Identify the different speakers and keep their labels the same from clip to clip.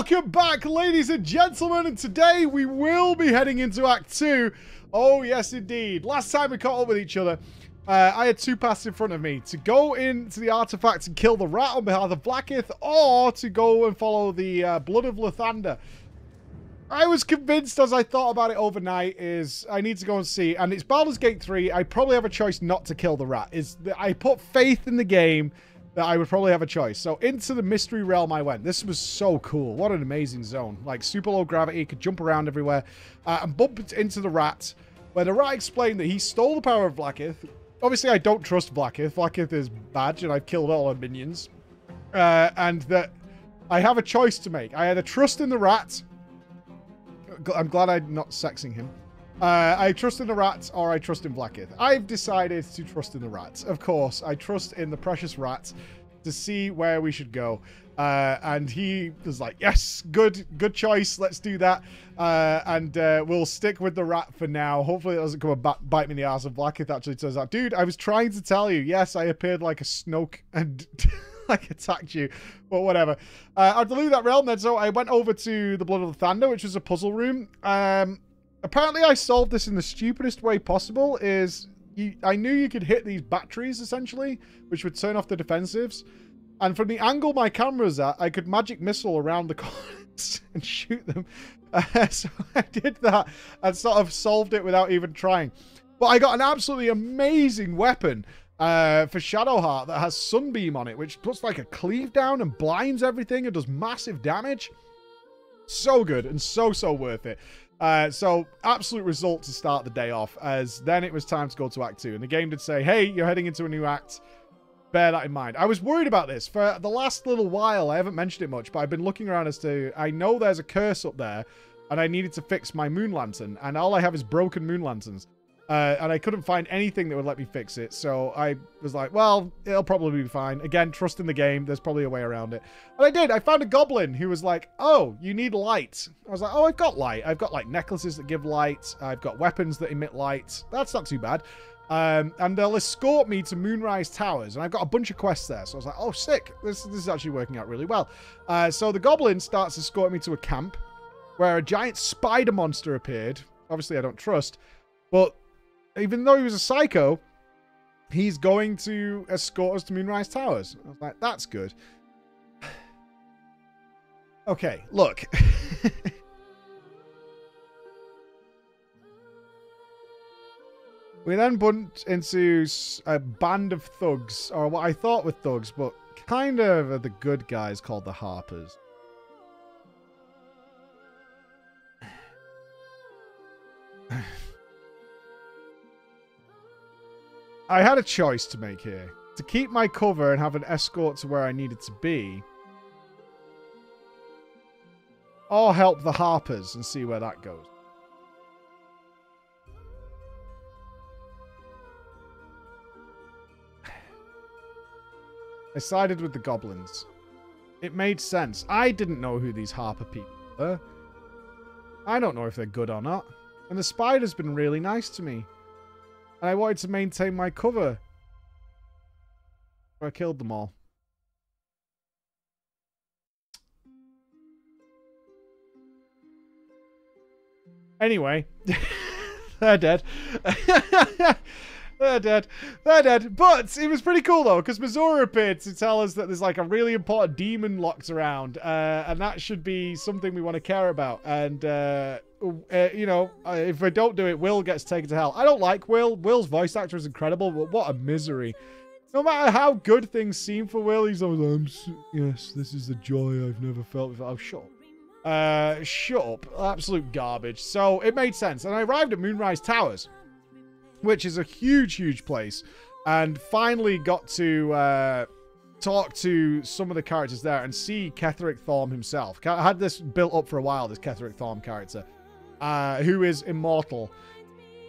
Speaker 1: Welcome back, ladies and gentlemen, and today we will be heading into Act 2. Oh, yes, indeed. Last time we caught up with each other, I had two paths in front of me. To go into the artifact and kill the rat on behalf of Blackith, or to go and follow the Blood of Lathander. I was convinced, as I thought about it overnight, is I need to go and see, and it's Baldur's Gate 3, I probably have a choice not to kill the rat. I put faith in the game that I would probably have a choice. So into the mystery realm I went. This was so cool. What an amazing zone. Like super low gravity, could jump around everywhere. And bumped into the rat, where the rat explained that he stole the power of Blackith. Obviously, I don't trust Blackith. Blackith is bad, and I've killed all our minions. And that I have a choice to make. I either trust in the rat. I'm glad I'm not sexing him. I trust in the rat, or I trust in Blackith. I've decided to trust in the rat. Of course, I trust in the precious rat to see where we should go. And he was like, yes, good choice. Let's do that. And we'll stick with the rat for now. Hopefully it doesn't come and bite me in the ass. And Blackith actually turns out, dude, I was trying to tell you. Yes, I appeared like a Snoke and like attacked you, but whatever. I'll delete that realm then. So I went over to the Blood of the Thunder, which was a puzzle room. Apparently I solved this in the stupidest way possible. I knew you could hit these batteries essentially, which would turn off the defensives. And from the angle my camera's at, I could magic missile around the corners and shoot them. So I did that and sort of solved it without even trying. But I got an absolutely amazing weapon for Shadowheart that has Sunbeam on it, which puts like a cleave down and blinds everything and does massive damage. So good and so worth it. So absolute result to start the day off, as then it was time to go to Act 2. And the game did say, hey, you're heading into a new act. Bear that in mind. I was worried about this. For the last little while, I haven't mentioned it much, but I've been looking around as to, I know there's a curse up there, and I needed to fix my moon lantern, and all I have is broken moon lanterns. And I couldn't find anything that would let me fix it. So I was like, well, it'll probably be fine. Again, trust in the game. There's probably a way around it. And I did. I found a goblin who was like, oh, you need light. I was like, oh, I've got light. I've got like necklaces that give light. I've got weapons that emit light. That's not too bad. And they'll escort me to Moonrise Towers. And I've got a bunch of quests there. So I was like, oh, sick. This is actually working out really well. So the goblin starts escorting me to a camp where a giant spider monster appeared. Obviously, I don't trust. But even though he was a psycho, he's going to escort us to Moonrise Towers. I was like, that's good. Okay, look. We then bumped into a band of thugs, or what I thought were thugs, but kind of are the good guys called the Harpers. I had a choice to make here. To keep my cover and have an escort to where I needed to be, or help the Harpers and see where that goes. I sided with the goblins. It made sense. I didn't know who these Harper people were. I don't know if they're good or not. And the spider's been really nice to me. And I wanted to maintain my cover. I killed them all. Anyway. They're dead. They're dead. They're dead. But it was pretty cool, though, because Methuzahla appeared to tell us that there's, like, a really important demon locked around. And that should be something we want to care about. And, you know, if I don't do it, Will gets taken to hell. I don't like Will. Will's voice actor is incredible, but what a misery. No matter how good things seem for Will, he's always like, yes, this is the joy I've never felt before. Oh, shut up. Shut up. Absolute garbage. So, it made sense. And I arrived at Moonrise Towers, which is a huge place, and finally got to talk to some of the characters there and see Ketheric Thorm himself. I had this built up for a while, this Ketheric Thorm character, who is immortal,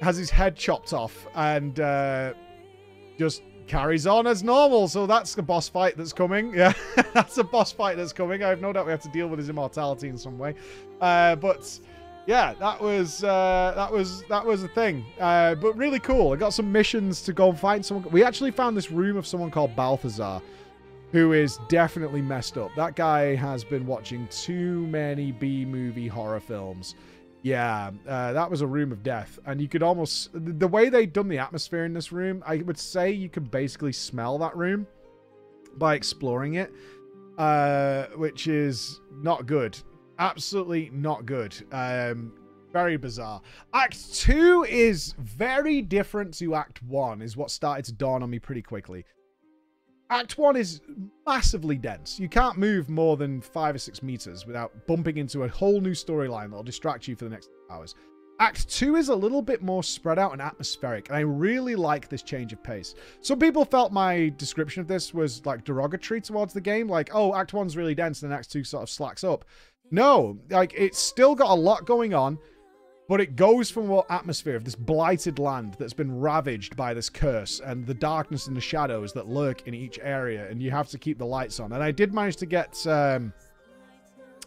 Speaker 1: has his head chopped off, and just carries on as normal. So that's the boss fight that's coming. Yeah, that's a boss fight that's coming. I have no doubt we have to deal with his immortality in some way. But yeah, that was a thing. But really cool. I got some missions to go and find someone. We actually found this room of someone called Balthazar. who is definitely messed up. That guy has been watching too many B-movie horror films. Yeah, that was a room of death. And you could almost... The way they'd done the atmosphere in this room, I would say you could basically smell that room by exploring it, which is not good. Absolutely not good. Very bizarre. Act 2 is very different to Act 1, is what started to dawn on me pretty quickly. Act 1 is massively dense. You can't move more than 5 or 6 meters without bumping into a whole new storyline that'll distract you for the next hours. Act 2 is a little bit more spread out and atmospheric, and I really like this change of pace. Some people felt my description of this was like derogatory towards the game, like, oh, Act 1's really dense and then Act 2 sort of slacks up. No, like, it's still got a lot going on, but it goes from what atmosphere of this blighted land that's been ravaged by this curse and the darkness and the shadows that lurk in each area, and you have to keep the lights on. And I did manage to get a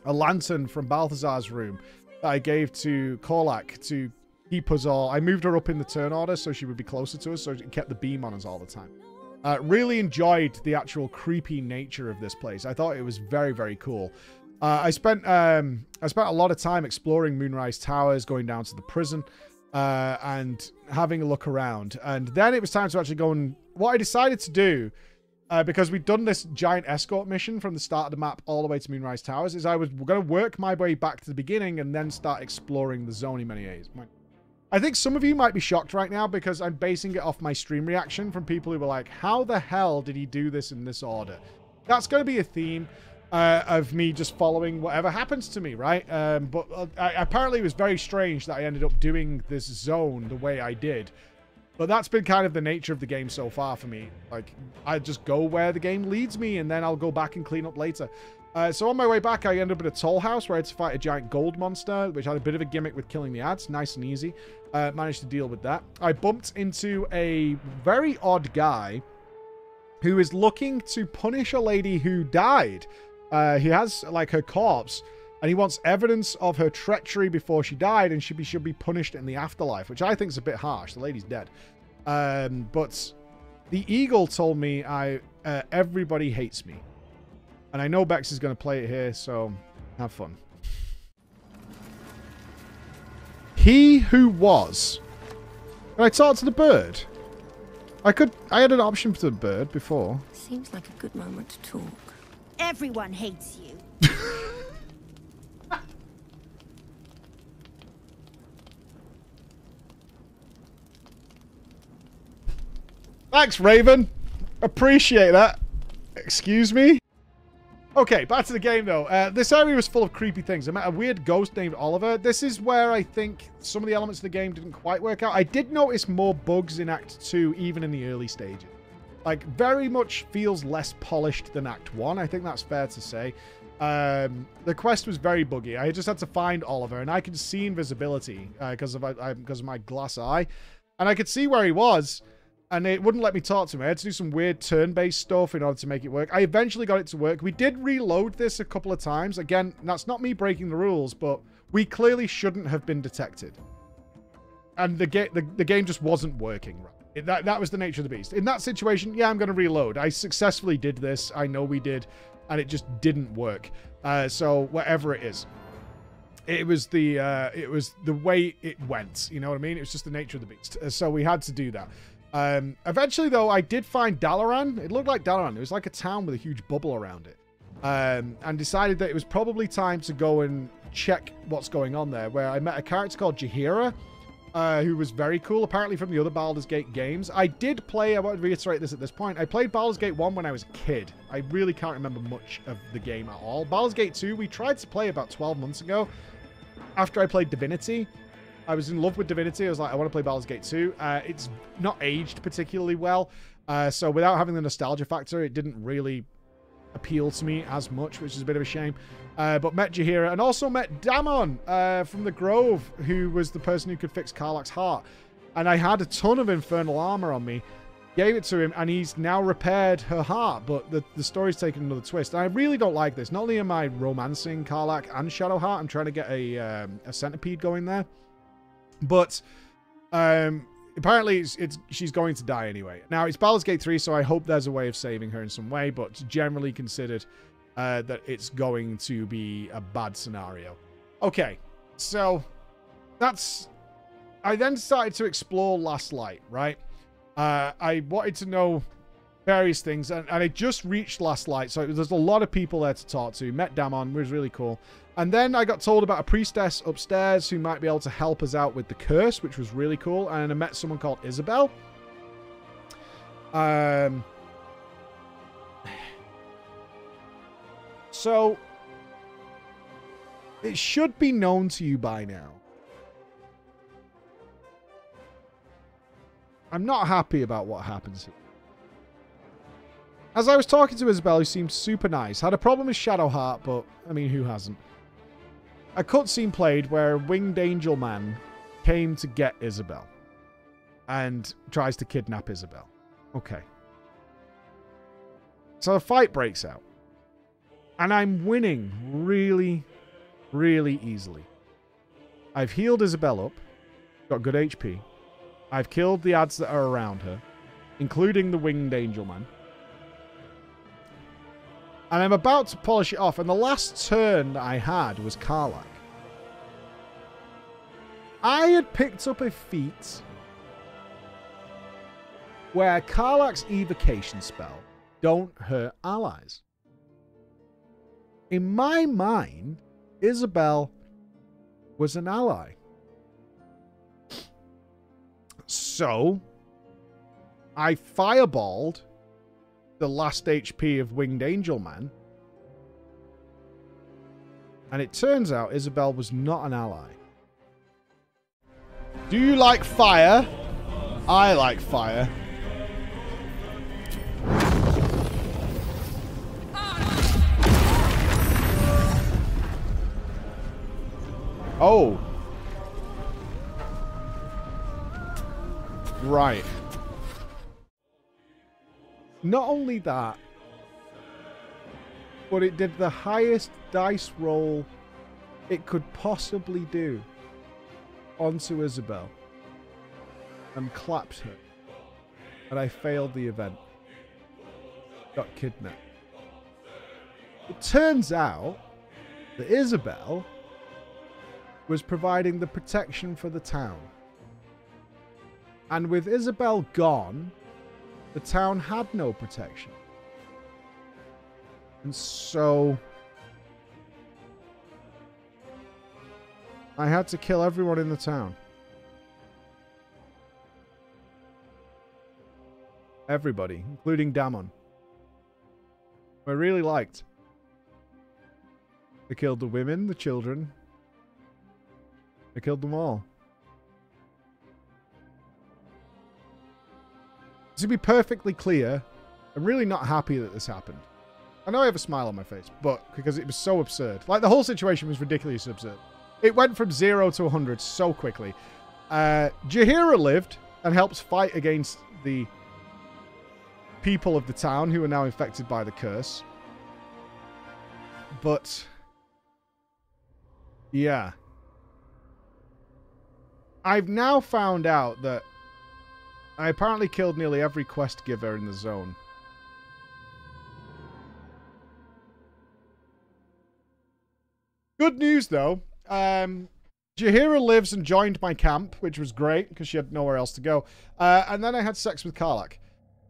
Speaker 1: lantern from Balthazar's room that I gave to Korlak to keep us all... I moved her up in the turn order so she would be closer to us, so it kept the beam on us all the time. Really enjoyed the actual creepy nature of this place. I thought it was very, very cool. I spent a lot of time exploring Moonrise Towers, going down to the prison, and having a look around. And then it was time to actually go and... What I decided to do, because we'd done this giant escort mission from the start of the map all the way to Moonrise Towers, is I was going to work my way back to the beginning and then start exploring the zone in many ways. I think some of you might be shocked right now because I'm basing it off my stream reaction from people who were like, how the hell did he do this in this order? That's going to be a theme. Of me just following whatever happens to me, right? But apparently it was very strange that I ended up doing this zone the way I did. But that's been kind of the nature of the game so far for me. Like, I just go where the game leads me, and then I'll go back and clean up later. So on my way back, I ended up at a toll house where I had to fight a giant gold monster, which had a bit of a gimmick with killing the ads. Nice and easy. Managed to deal with that. I bumped into a very odd guy who is looking to punish a lady who died. He has, like, her corpse, and he wants evidence of her treachery before she died, and she should be punished in the afterlife, which I think is a bit harsh. The lady's dead. But the Eagle told me everybody hates me. And I know Bex is going to play it here, so have fun. He who was. Can I talk to the bird? I had an option for the bird before.
Speaker 2: Seems like a good moment to talk.
Speaker 3: Everyone hates you.
Speaker 1: Thanks, Raven. Appreciate that. Excuse me? Okay, back to the game, though. This area was full of creepy things. I met a weird ghost named Oliver. This is where I think some of the elements of the game didn't quite work out. I did notice more bugs in Act 2, even in the early stages. Like, very much feels less polished than Act 1. I think that's fair to say. The quest was very buggy. I just had to find Oliver, and I could see invisibility because of my glass eye. And I could see where he was, and it wouldn't let me talk to him. I had to do some weird turn-based stuff in order to make it work. I eventually got it to work. We did reload this a couple of times. Again, that's not me breaking the rules, but we clearly shouldn't have been detected. And the game just wasn't working right. That was the nature of the beast. In that situation, yeah, I'm going to reload. I successfully did this. I know we did. And it just didn't work. So whatever it is. It was the way it went. You know what I mean? It was just the nature of the beast. So we had to do that. Eventually, though, I did find Dalaran. It looked like Dalaran. It was like a town with a huge bubble around it. And decided that it was probably time to go and check what's going on there. Where I met a character called Jaheira. Who was very cool, apparently from the other Baldur's Gate games. I did play, I want to reiterate this at this point, I played Baldur's Gate 1 when I was a kid. I really can't remember much of the game at all. Baldur's Gate 2, we tried to play about 12 months ago, after I played Divinity. I was in love with Divinity. I was like, I want to play Baldur's Gate 2. It's not aged particularly well, so without having the nostalgia factor, it didn't really appeal to me as much, which is a bit of a shame. But met Jaheira and also met Damon from the Grove, who was the person who could fix Karlak's heart. And I had a ton of infernal armor on me, gave it to him, and he's now repaired her heart. But the story's taken another twist. And I really don't like this. Not only am I romancing Karlak and Shadowheart, I'm trying to get a centipede going there. But apparently she's going to die anyway. Now, it's Baldur's Gate 3, so I hope there's a way of saving her in some way, but it's generally considered that it's going to be a bad scenario. Okay, so that's... I then started to explore Last Light, right? I wanted to know various things, and I just reached Last Light, so there's a lot of people there to talk to. Met Damon, was really cool. And then I got told about a priestess upstairs who might be able to help us out with the curse, which was really cool. And I met someone called Isabel. So, it should be known to you by now. I'm not happy about what happens here. As I was talking to Isabel, who seemed super nice, had a problem with Shadowheart, but, I mean, who hasn't? A cutscene played where a winged angel man came to get Isabel and tries to kidnap Isabel. Okay. So a fight breaks out. And I'm winning really, really easily. I've healed Isabel up. Got good HP. I've killed the ads that are around her, including the winged angel man. And I'm about to polish it off. And the last turn that I had was Karlach. I had picked up a feat where Karlach's evocation spell don't hurt allies. In my mind, Isabel was an ally. So, I fireballed the last HP of Winged Angel Man. And it turns out Isabel was not an ally. Do you like fire? I like fire. Oh. Right. Not only that, but it did the highest dice roll it could possibly do onto Isabel and clapped her. And I failed the event. Got kidnapped. It turns out that Isabel was providing the protection for the town. And with Isabel gone, the town had no protection. And so I had to kill everyone in the town. Everybody, including Damon, who I really liked. I killed the women, the children. I killed them all. To be perfectly clear, I'm really not happy that this happened. I know I have a smile on my face, but because it was so absurd. Like, the whole situation was ridiculously absurd. It went from 0 to 100 so quickly. Jaheira lived and helps fight against the people of the town who are now infected by the curse. But yeah. I've now found out that I apparently killed nearly every quest giver in the zone. Good news, though. Jaheira lives and joined my camp, which was great, because she had nowhere else to go. And then I had sex with Karlach,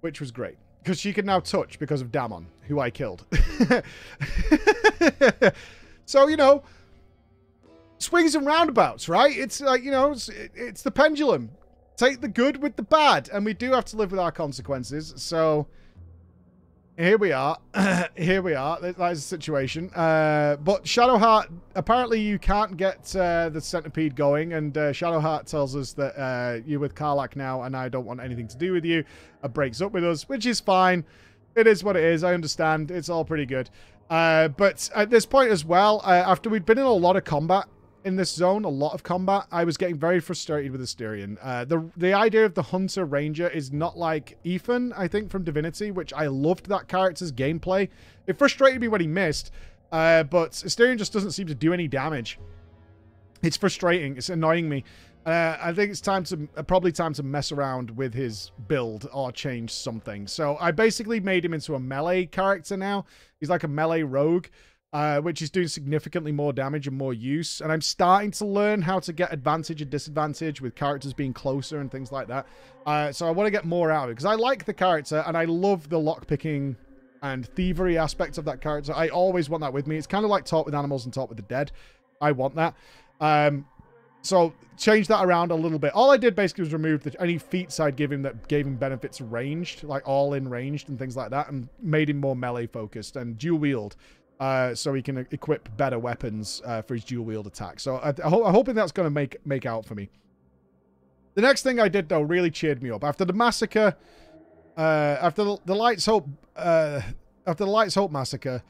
Speaker 1: which was great, because she can now touch because of Damon, who I killed. So, you know, swings and roundabouts, right? It's like, you know, it's the pendulum. Take the good with the bad, and we do have to live with our consequences. So here we are. Here we are. That is the situation. But Shadowheart, apparently you can't get the centipede going, and Shadowheart tells us that you're with Karlach now, and I don't want anything to do with you. Breaks up with us, which is fine. It is what it is. I understand. It's all pretty good. But at this point as well, after we'd been in a lot of combat in this zone, a lot of combat, I was getting very frustrated with Asterion. The idea of the Hunter Ranger is not like Ethan, I think, from Divinity, which I loved that character's gameplay. It frustrated me when he missed, but Asterion just doesn't seem to do any damage. It's frustrating. It's annoying me. I think it's time to probably time to mess around with his build or change something. So I basically made him into a melee character now. He's like a melee rogue, which is doing significantly more damage and more use. And I'm starting to learn how to get advantage and disadvantage with characters being closer and things like that. So I want to get more out of it because I like the character and I love the lockpicking and thievery aspects of that character. I always want that with me. It's kind of like Talk with Animals and Talk with the Dead. I want that. So change that around a little bit. All I did basically was remove any feats I'd give him that gave him benefits ranged, like all in ranged and things like that, and made him more melee focused and dual wield, so he can equip better weapons for his dual wield attack. So I'm hoping that's going to make out for me. The next thing I did though really cheered me up after the massacre, after the Lights Hope massacre.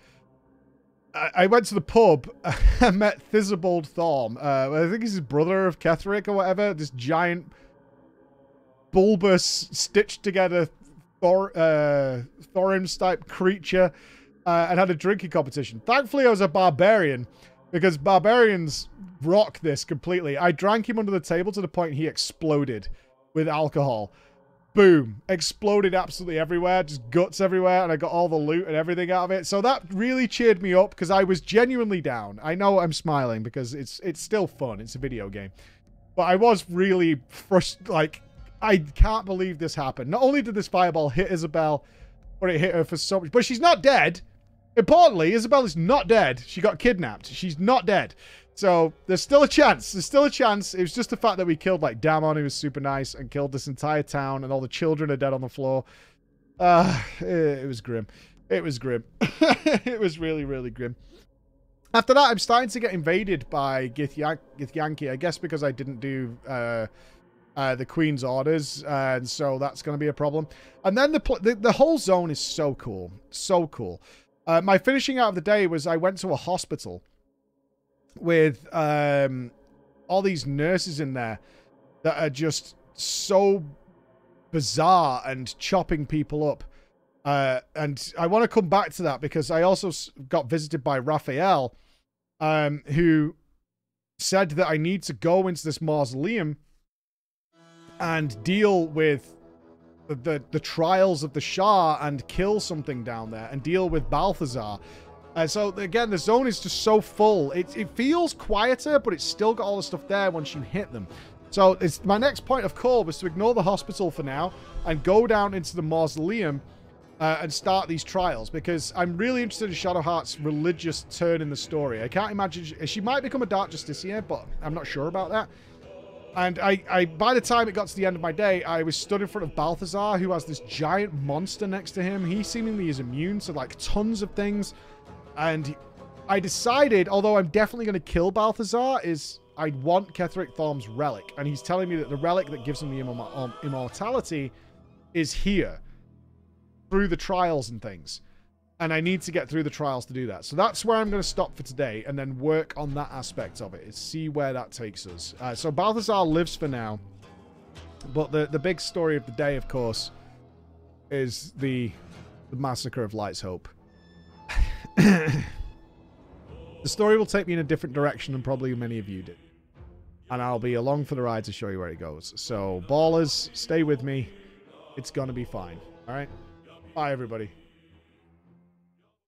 Speaker 1: I went to the pub and met Thizabald Thorm. I think he's his brother of Ketheric or whatever. This giant, bulbous, stitched together Thorim's-type creature, and had a drinking competition. Thankfully, I was a barbarian because barbarians rock this completely. I drank him under the table to the point he exploded with alcohol. Boom. Exploded absolutely everywhere. Just guts everywhere. And I got all the loot and everything out of it. So that really cheered me up because I was genuinely down. I know I'm smiling because it's still fun. It's a video game. But I was really frustrated. Like, I can't believe this happened. Not only did this fireball hit Isabel, but it hit her for so much. But she's not dead. Importantly, Isabel is not dead. She got kidnapped. She's not dead. So there's still a chance. There's still a chance. It was just the fact that we killed like Damon, who was super nice, and killed this entire town, and all the children are dead on the floor. It was grim. It was grim. It was really, really grim. After that, I'm starting to get invaded by Githyanki, I guess because I didn't do the Queen's orders, and so that's going to be a problem. And then the whole zone is so cool. So cool. My finishing out of the day was I went to a hospital with all these nurses in there that are just so bizarre and chopping people up. And I want to come back to that because I also got visited by Raphael, who said that I need to go into this mausoleum and deal with the trials of the Shah and kill something down there and deal with Balthazar. So again, the zone is just so full. It feels quieter, but it's still got all the stuff there once you hit them. So it's my next point of call was to ignore the hospital for now and go down into the mausoleum and start these trials, because I'm really interested in Shadowheart's religious turn in the story. I can't imagine she might become a Dark Justiciar, but I'm not sure about that. And I by the time it got to the end of my day, I was stood in front of Balthazar, who has this giant monster next to him. He seemingly is immune to like tons of things. And I decided, although I'm definitely going to kill Balthazar, is I want Ketheric Thorm's relic. And he's telling me that the relic that gives him the immortality is here through the trials and things. And I need to get through the trials to do that. So that's where I'm going to stop for today and then work on that aspect of it, is see where that takes us. So Balthazar lives for now. But the big story of the day, of course, is the Massacre of Lights Hope. The story will take me in a different direction than probably many of you did. And I'll be along for the ride to show you where it goes. So, ballers, stay with me. It's going to be fine. All right? Bye, everybody.